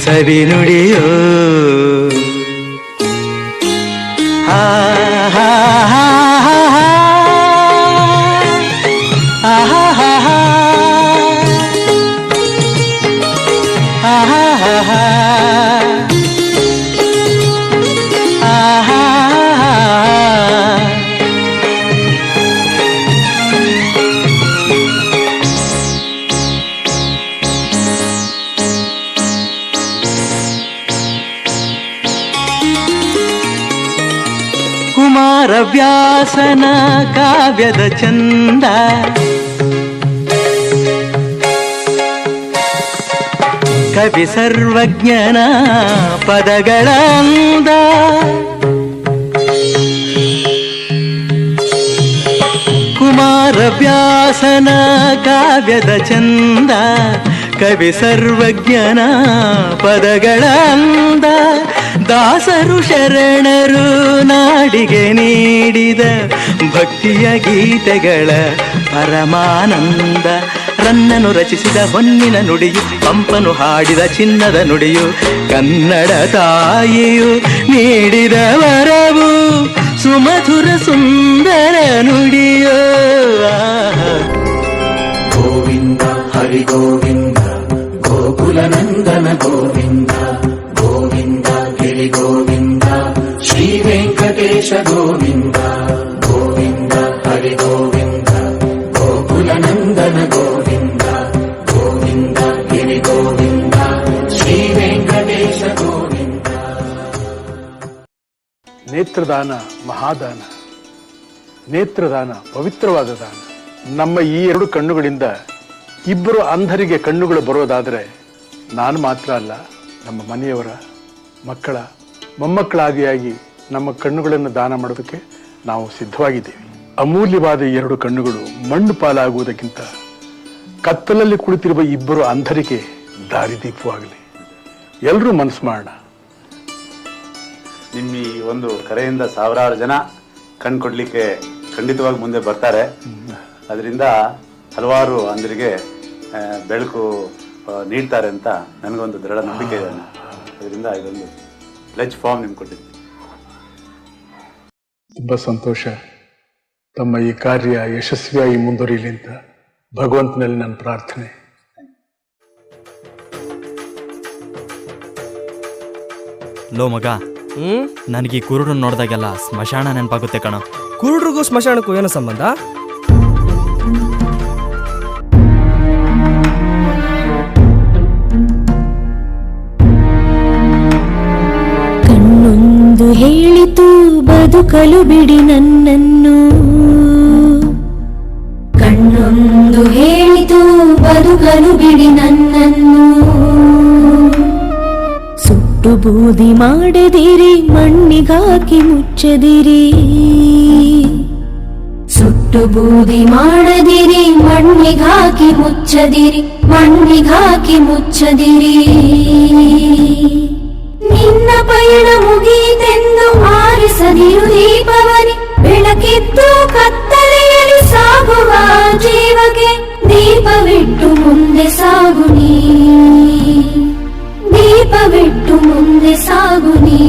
ಸವಿನುಡಿಯೋ ಹಾ ಹಾ ಹಾ ಹಾ ಆಹಾ ಹಾ ಹಾ ಆಹಾ ಹಾ ಹಾ ಆಹಾ ಕುಮಾರವ್ಯಾಸನ ಕಾವ್ಯದ ಚಂದ ಕವಿ ಸರ್ವಜ್ಞನ ಪದಗಳ ಅಂದ ಕುಮಾರವ್ಯಾಸನ ಕಾವ್ಯದ ಚಂದ ಕವಿ ಸರ್ವಜ್ಞನ ಪದಗಳ ಅಂದ ದಾಸರು ಶರಣರು ನಾಡಿಗೆ ನೀಡಿದ ಭಕ್ತಿಯ ಗೀತೆಗಳ ಪರಮಾನಂದ ರನ್ನನು ರಚಿಸಿದ ಹೊನ್ನಿನ ನುಡಿಯು ಪಂಪನು ಹಾಡಿದ ಚಿನ್ನದ ನುಡಿಯು ಕನ್ನಡ ತಾಯಿಯು ನೀಡಿದ ವರವು ಸುಮಧುರ ಸುಂದರ ನುಡಿಯೋ
ಗೋವಿಂದ ಹರಿ ಗೋವಿಂದ ಗೋಕುಲ ನಂದನ ಗೋವಿಂದ ಗೋವಿಂದ ಗಿರಿ ಗೋವಿಂದ ಶ್ರೀ ವೆಂಕಟೇಶ ಗೋವಿಂದ ಗೋವಿಂದ ಹರಿ ಗೋವಿಂದ ಗೋಕುಲ ನಂದನ ಗೋವಿಂದ ಗೋವಿಂದ ಗಿರಿ ಗೋವಿಂದ ಶ್ರೀ ವೆಂಕಟೇಶ ಗೋವಿಂದ.
ನೇತ್ರದಾನ ಮಹಾದಾನ, ನೇತ್ರದಾನ ಪವಿತ್ರವಾದ ದಾನ. ನಮ್ಮ ಈ ಎರಡು ಕಣ್ಣುಗಳಿಂದ ಇಬ್ಬರು ಅಂಧರಿಗೆ ಕಣ್ಣುಗಳು ಬರೋದಾದರೆ ನಾನು ಮಾತ್ರ ಅಲ್ಲ, ನಮ್ಮ ಮನೆಯವರ ಮಕ್ಕಳ ಮೊಮ್ಮಕ್ಕಳಾದಿಯಾಗಿ ನಮ್ಮ ಕಣ್ಣುಗಳನ್ನು ದಾನ ಮಾಡೋದಕ್ಕೆ ನಾವು ಸಿದ್ಧವಾಗಿದ್ದೇವೆ. ಅಮೂಲ್ಯವಾದ ಈ ಎರಡು ಕಣ್ಣುಗಳು ಮಣ್ಣು ಪಾಲಾಗುವುದಕ್ಕಿಂತ ಕತ್ತಲಲ್ಲಿ ಕುಳಿತಿರುವ ಇಬ್ಬರು ಅಂಧರಿಗೆ ದಾರಿದೀಪವಾಗಲಿ. ಎಲ್ಲರೂ ಮನಸ್ಸು ಮಾಡೋಣ.
ನಿಮ್ಮ ಈ ಒಂದು ಕರೆಯಿಂದ ಸಾವಿರಾರು ಜನ ಕಣ್ ಕೊಡ್ಲಿಕ್ಕೆ ಖಂಡಿತವಾಗಿ ಮುಂದೆ ಬರ್ತಾರೆ. ಅದರಿಂದ ಹಲವಾರು ಅಂಧರಿಗೆ ಬೆಳಕು ನೀಡ್ತಾರೆ ಅಂತ ನನಗೊಂದು ದೃಢ ನಂಬಿಕೆ ಇದೆ. ಅದರಿಂದ ಇದೊಂದು ಪ್ಲೆಜ್ ಫಾರ್ಮ್ ನಿಮ್ಗೆ ಕೊಟ್ಟಿದ್ದೀನಿ.
ತುಂಬ ಸಂತೋಷ. ತಮ್ಮ ಈ ಕಾರ್ಯ ಯಶಸ್ವಿಯಾಗಿ ಮುಂದುವರಿಯಲಿ ಅಂತ ಭಗವಂತನಲ್ಲಿ ನನ್ನ ಪ್ರಾರ್ಥನೆ.
ಲೋ ಮಗ, ನನಗೆ ಈ ಕುರುಡು ನೋಡಿದಾಗೆಲ್ಲ ಸ್ಮಶಾನ ನೆನಪಾಗುತ್ತೆ ಕಣ.
ಕುರುಡ್ರಿಗೂ ಸ್ಮಶಾನಕ್ಕೂ ಏನೋ ಸಂಬಂಧ?
ಕಣ್ಣೊಂದು ಹೇಳಿತು ಬದುಕಲು ಬಿಡಿ ನನ್ನನ್ನು, ಕಣ್ಣೊಂದು ಹೇಳಿತು ಬದುಕಲು ಬಿಡಿ ನನ್ನನ್ನು, ಸುಟ್ಟು ಬೂದಿ ಮಾಡದಿರಿ ಮಣ್ಣಿಗಾಕಿ ಮುಚ್ಚದಿರಿ, ಸುಟ್ಟು ಬೂದಿ ಮಾಡದಿರಿ ಮಣ್ಣಿಗಾಕಿ ಮುಚ್ಚದಿರಿ, ಮಣ್ಣಿಗಾಕಿ ಮುಚ್ಚದಿರಿ. ನಿನ್ನ ಪಯಣ ಮುಗೀತೆಂದು ಆರಿಸದಿರು ದೀಪವನಿ, ಬೆಳಕಿದ್ದು ಕತ್ತಲೆಯಲ್ಲಿ ಸಾಗುವ ಜೀವಕ್ಕೆ ದೀಪವಿಟ್ಟು ಮುಂದೆ ಸಾಗು ನೀ, ದೀಪವಿಟ್ಟು ಮುಂದೆ ಸಾಗು ನೀ.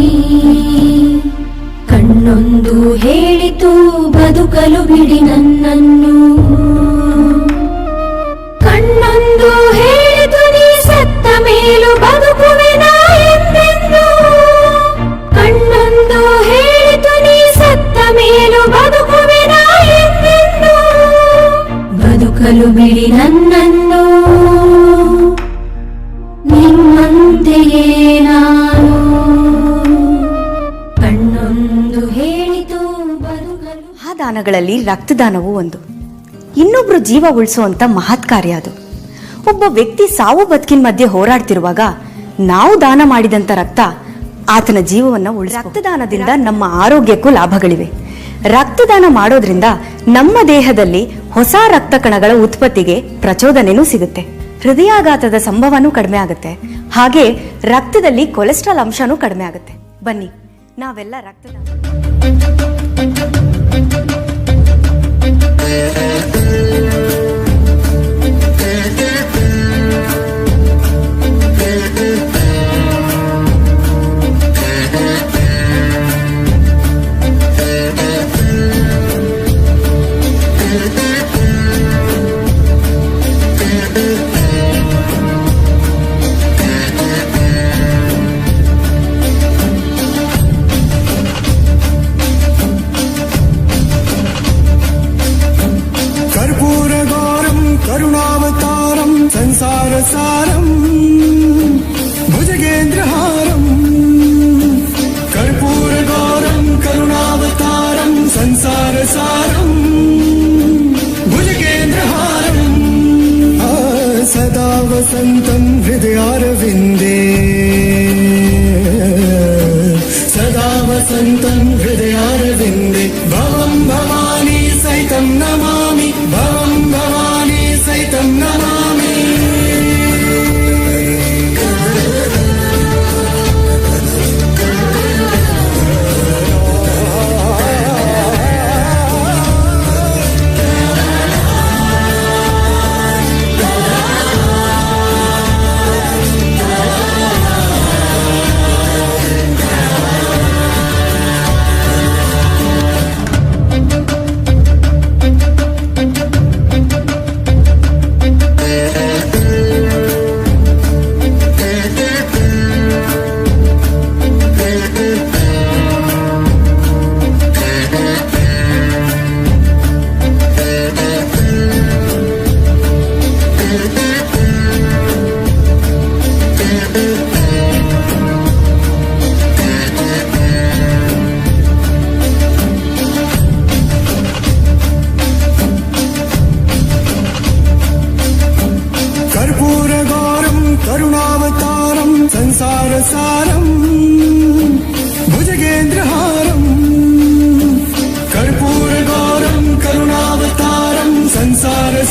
ಕಣ್ಣೊಂದು ಹೇಳಿತು ಬದುಕಲು ಬಿಡಿ ನನ್ನನ್ನು, ಕಣ್ಣೊಂದು ಹೇಳಿತು ನೀ ಸತ್ತ ಮೇಲೂ ಬದುಕುವೆನಾ ಎಂದೆಂದು, ಕಣ್ಣೊಂದು ಹೇಳಿತು ನೀ ಸತ್ತ ಮೇಲೂ ಬದುಕುವೆನಾ ಎಂದೆಂದು, ಬದುಕಲು ಬಿಡಿ ನನ್ನನ್ನು ನಿಮ್ಮಂತೆಯೇ ನಾನು, ಕಣ್ಣೊಂದು ಹೇಳಿತು ಬದುಕಲು.
ಆ ದಾನಗಳಲ್ಲಿ ರಕ್ತದಾನವೂ ಒಂದು. ಇನ್ನೊಬ್ರು ಜೀವ ಉಳಿಸುವಂತ ಮಹತ್ ಕಾರ್ಯ ಅದು. ಒಬ್ಬ ವ್ಯಕ್ತಿ ಸಾವು ಬದುಕಿನ ಮಧ್ಯೆ ಹೋರಾಡ್ತಿರುವಾಗ ನಾವು ದಾನ ಮಾಡಿದಂತ ರಕ್ತ ಆತನ ಜೀವವನ್ನ ಉಳಿಸ. ರಕ್ತದಾನದಿಂದ ನಮ್ಮ ಆರೋಗ್ಯಕ್ಕೂ ಲಾಭಗಳಿವೆ. ರಕ್ತದಾನ ಮಾಡೋದ್ರಿಂದ ನಮ್ಮ ದೇಹದಲ್ಲಿ ಹೊಸ ರಕ್ತ ಕಣಗಳ ಉತ್ಪತ್ತಿಗೆ ಪ್ರಚೋದನೆನೂ ಸಿಗುತ್ತೆ. ಹೃದಯಾಘಾತದ ಸಂಭವನೂ ಕಡಿಮೆ ಆಗುತ್ತೆ. ಹಾಗೆ ರಕ್ತದಲ್ಲಿ ಕೊಲೆಸ್ಟ್ರಾಲ್ ಅಂಶನೂ ಕಡಿಮೆ ಆಗುತ್ತೆ. ಬನ್ನಿ ನಾವೆಲ್ಲ ರಕ್ತದಾನ.
करुणावतारं संसारसारं भुजगेन्द्रहारं, कर्पूरगौरं करुणावतारं संसारसारं भुजगेन्द्रहारं, सदा वसन्तं हृदयारविन्दे, सदा वसन्तं हृदयारविन्दे, भवं भवानी सहितं नमामि, भवं भवानी सहितं नमामि.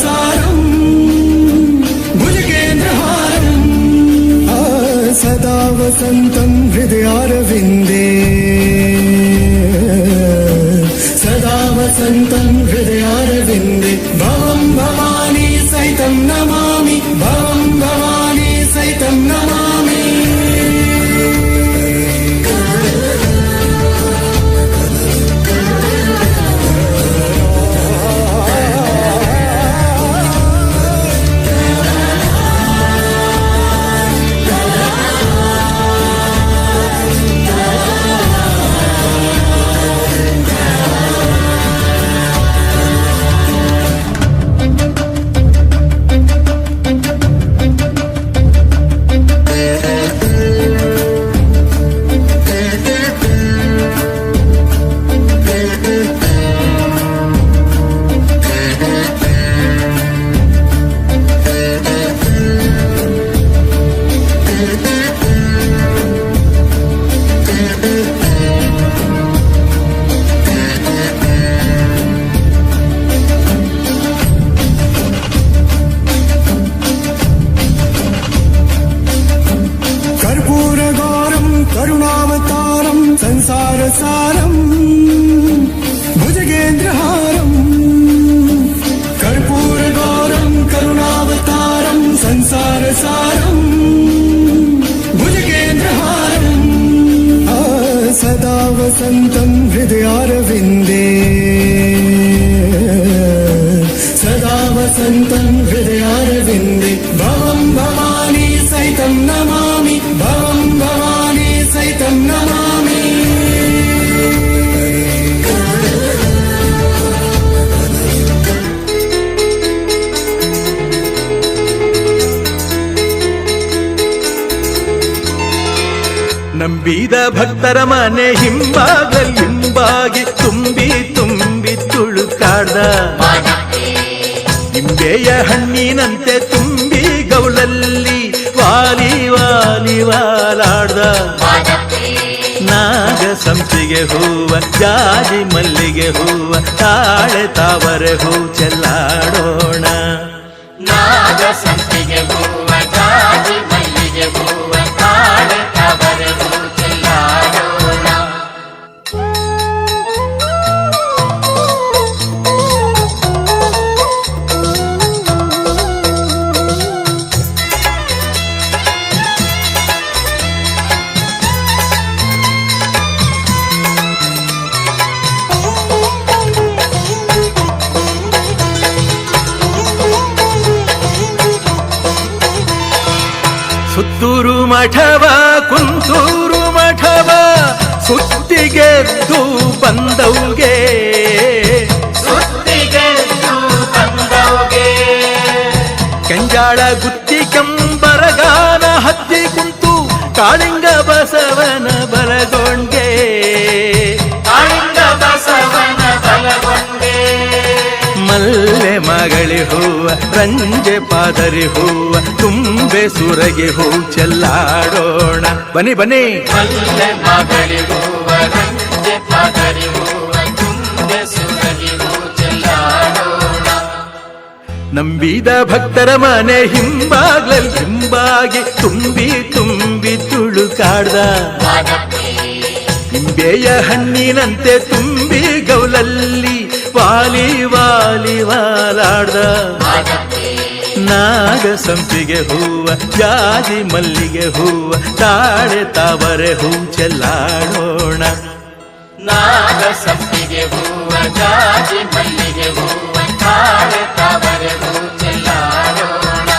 सारं भुजगेन्द्रहारं सदा वसन्तं हृदयारविन्दे सदा वसन्तं हृदयारविन्दे भवं भवानी सहितं नमामि भवं भवानी सहितं नमामि कर्पूरगौरं करुणावतारं संसारसारं भुजगेन्द्रहारं कर्पूरगौरं करुणावतारं संसारसारं भुजगेन्द्रहारं सदा वसन्तं हृदयारविन्दे सदा वसन्तं हृदयारविन्दे भवं भवानी सहितं नमामि भवं भवानी सहितं नमामि
ನಂಬಿದ ಭಕ್ತರ ಮನೆ ಹಿಂಬಾಗಿ ತುಂಬಿ ತುಂಬಿ ತುಳುಕಾಡ್ದ ನಿಂಬೆಯ ಹಣ್ಣಿನಂತೆ ತುಂಬಿ ಗೌಲಲ್ಲಿ ವಾಲಿ ವಾಲಿ ವಾಲಾಡ್ದ ನಾಗ ಸಂಪಿಗೆ ಹೂವ ಜಾಜಿ ಮಲ್ಲಿಗೆ ಹೂವ ತಾಳೆ ತಾವರೆ ಹೂ ಚೆಲ್ಲಾಡೋಣ
ನಾಗ ಸಂಪಿಗೆ ಹೂವ ಜಾಜಿ ಮಲ್ಲಿಗೆ ಹೂವ ತಾಳೆ ತಾವರೆ ಹೂ ಚೆಲ್ಲಾಡೋಣ
ಸುತ್ತೂರು ಮಠವ ಕುಂತೂರು ಮಠವ ಸುತ್ತಿಗೆದ್ದು ಬಂದವ್ಗೆ ಕೆಂಜಾಳ ಗುತ್ತಿ ಕಂಬರಗಾನ ಹತ್ತಿ ಕುಂತು ಕಾಳಿಂಗ ಬಸವನ ಬಲಗೊಂಡೆ ಮಲ್ಲೆ ಮಗಳಿ ಹೂವ ರಂಜೆ ಪಾದರಿ ಹೂವ ತುಂಬೆ ಸುರಗಿ ಹೂ ಚೆಲ್ಲಾಡೋಣ ಬನ್ನಿ ಬನ್ನಿ
ಮಲ್ಲೆ ಮಗಳಿ ಹೂವ ರಂಜೆ ಪಾದರಿ ಹೂವ ತುಂಬೆ ಸುರಗಿ ಹೂ ಚೆಲ್ಲಾಡೋಣ
ನಂಬಿದ ಭಕ್ತರ ಮನೆ ಹಿಂಬಾಗಿ ತುಂಬಿ ತುಂಬಿ ತುಳುಕಾಡ್ದ ನಿಂಬೆಯ ಹಣ್ಣಿನಂತೆ ತುಂಬಿ ಗೌಲಲ್ಲಿ ವಾಲಿ ವಾಲಿ ವಾಲಾಡ್ದ ನಾಗ ಸಂಪಿಗೆ ಹೂವ ಜಾಜಿ ಮಲ್ಲಿಗೆ ಹೂವ ತಾಳೆ ತಾವರೆ ಹೂ ಚೆಲ್ಲಾಡೋಣ
ನಾಗ ಸಂಪಿಗೆ ಹೂವ ಜಾಜಿ ಮಲ್ಲಿಗೆ ಹೂವ ತಾಳೆ ತಾವರೆ ಹೂ ಚೆಲ್ಲಾಡೋಣ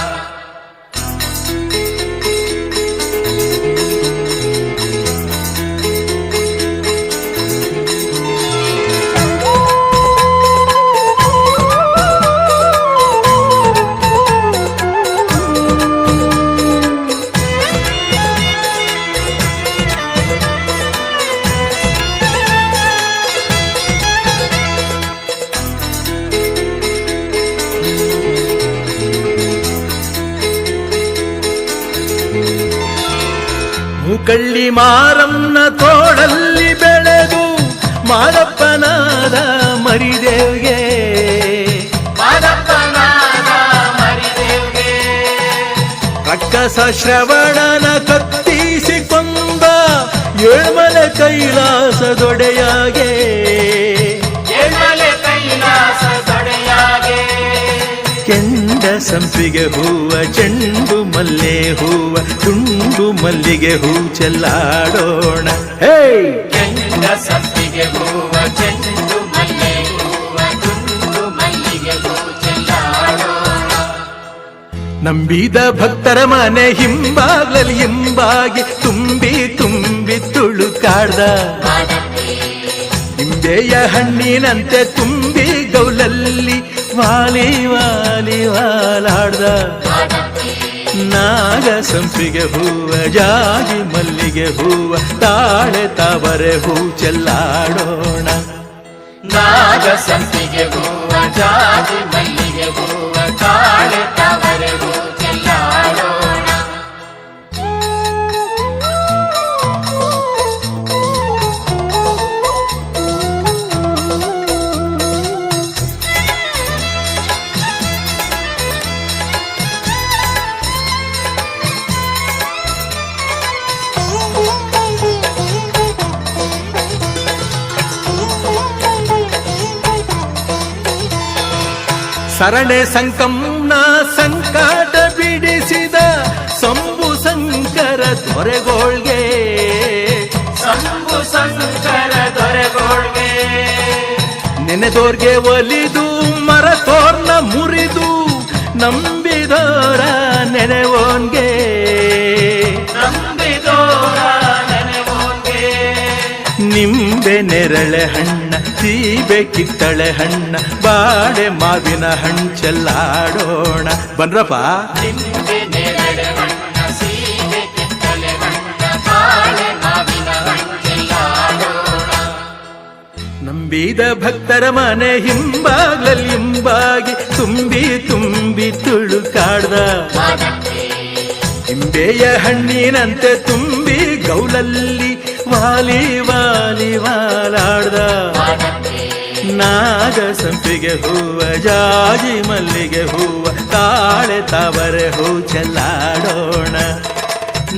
ಕಳ್ಳಿ ಮಾರಮ್ಮನ ತೋಳಲ್ಲಿ ಬೆಳೆದು ಮಾದಪ್ಪನಾದ ಮರಿದೇವ್ಗೆ
ಮಾದಪ್ಪನಾದ
ರಕ್ಕಸ ಶ್ರವಣನ ಕತ್ತಿಸಿಕೊಂಡ ಏಳ್ಮಲೆ ಕೈಲಾಸದೊಡೆಯಾಗೆ ಕೆಂಡ ಸಂಪಿಗೆ ಹೂವ ಚೆಂಡು ಮಲ್ಲೆ ಹೂವ ತುಂಡು ಮಲ್ಲಿಗೆ ಹೂ ಚೆಲ್ಲಾಡೋಣ. ಹೇ
ಕೆಂಡ ಸಂಪಿಗೆ ಹೂವ ಚೆಂಡು ಮಲ್ಲೆ ಹೂವ ತುಂಡು ಮಲ್ಲಿಗೆ ಹೂ ಚೆಲ್ಲಾಡೋಣ.
ನಂಬಿದ ಭಕ್ತರ ಮನೆ ಹಿಂಬಾಗ್ಲಲ್ಲಿ ಹಿಂಬಾಗಿ ತುಂಬಿ ತುಂಬಿ ತುಳುಕಾಡ್ದ ನಿಂಬೆಯ ಹಣ್ಣಿನಂತೆ ತುಂಬಿ ಗೌಲಲ್ಲಿ ವಾಲಿ ವಾಲಿ ವಾಲಾಡ್ದ. ನಾಗ ಸಂಪಿಗೆ ಹೂವ ಜಾಜಿ ಮಲ್ಲಿಗೆ ಹೂವ ತಾಳೆ ತಾವರೆ ಹೂ ಚೆಲ್ಲಾಡೋಣ.
ನಾಗ ಸಂಪಿಗೆ ಹೂವ ಜಾಜಿ ಮಲ್ಲಿಗೆ ಹೂವ ತಾಳೆ ತಾವರೆ ಹೂ ಚೆಲ್ಲಾಡೋಣ.
ಸರಣೆ ಸಂಕಂನ ಸಂಕಟ ಬಿಡಿಸಿದ ಸಂಬು ಶಂಕರ ದೊರೆಗೋಳ್ಗೆ
ಸಂಬು ಶಂಕರ ದೊರೆಗೋಳ್ಗೆ
ನೆನೆದೋರ್ಗೆ ಒಲಿದು ಮರತೋರ್ನ ಮುರಿದು ನಂಬಿದೋರ ನೆನೆವೋನ್ಗೆ
ನಂಬಿದೋರ ನೆನೆವೋನ್ಗೆ
ನಿಂಬೆ ನೆರಳೆ ಹಣ್ಣ ಸೀಬೆ ಕಿತ್ತಳೆ ಹಣ್ಣ ಬಾಳೆ ಮಾವಿನ ಹಣ್ಣು ಚೆಲ್ಲಾಡೋಣ. ಬನ್ರಪ್ಪ
ನಿಂಬೆ ನೆರಳೆ ಹಣ್ಣ ಸೀಬೆ ಕಿತ್ತಳೆ ಹಣ್ಣ ಬಾಳೆ ಮಾವಿನ ಹಣ್ಣು ಚೆಲ್ಲಾಡೋಣ.
ನಂಬಿದ ಭಕ್ತರ ಮನೆ ಹಿಂಬಾಗ್ಲಲ್ಲಿ ಹಿಂಬಾಗಿ ತುಂಬಿ ತುಂಬಿ ತುಳುಕಾಡ್ದ ನಿಂಬೆಯ ಹಣ್ಣಿನಂತೆ ತುಂಬಿ ಗೌಲಲ್ಲಿ ವಾಲಿ ವಾಲಿ ವಾಲಾಡ್ದ. ನಾಗ ಸಂಪಿಗೆ ಹೂವ ಜಾಜಿ ಮಲ್ಲಿಗೆ ಹೂವ ತಾಳೆ ತಾವರೆ ಹೂ ಚೆಲ್ಲಾಡೋಣ.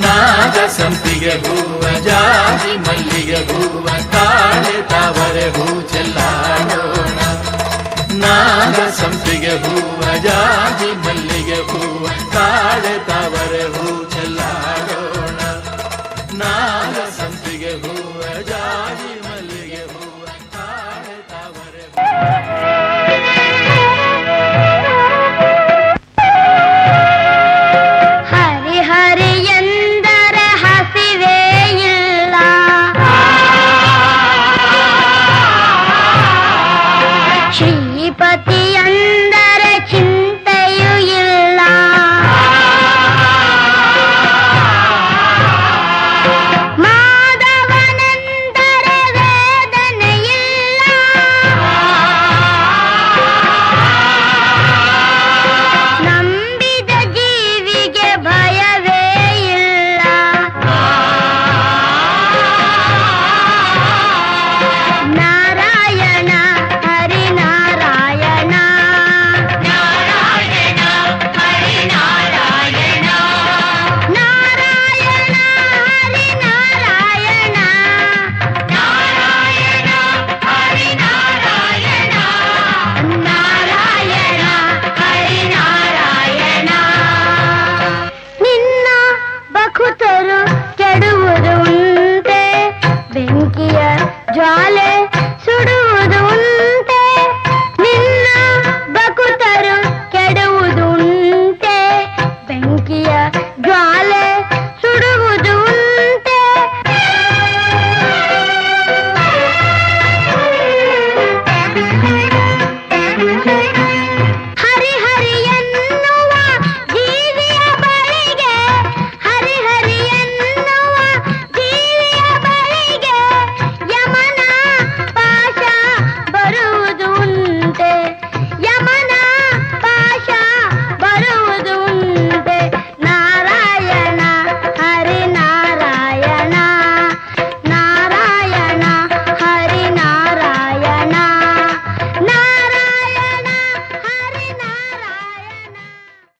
ನಾಗ ಸಂಪಿಗೆ ಹೂವ ಜಾಜಿ ಮಲ್ಲಿಗೆ ಹೂವ ತಾಳೆ ತಾವರೆ ಹೂ ಚೆಲ್ಲಾಡೋಣ. ನಾಗ ಸಂಪಿಗೆ ಹೂವ ಜಾಜಿ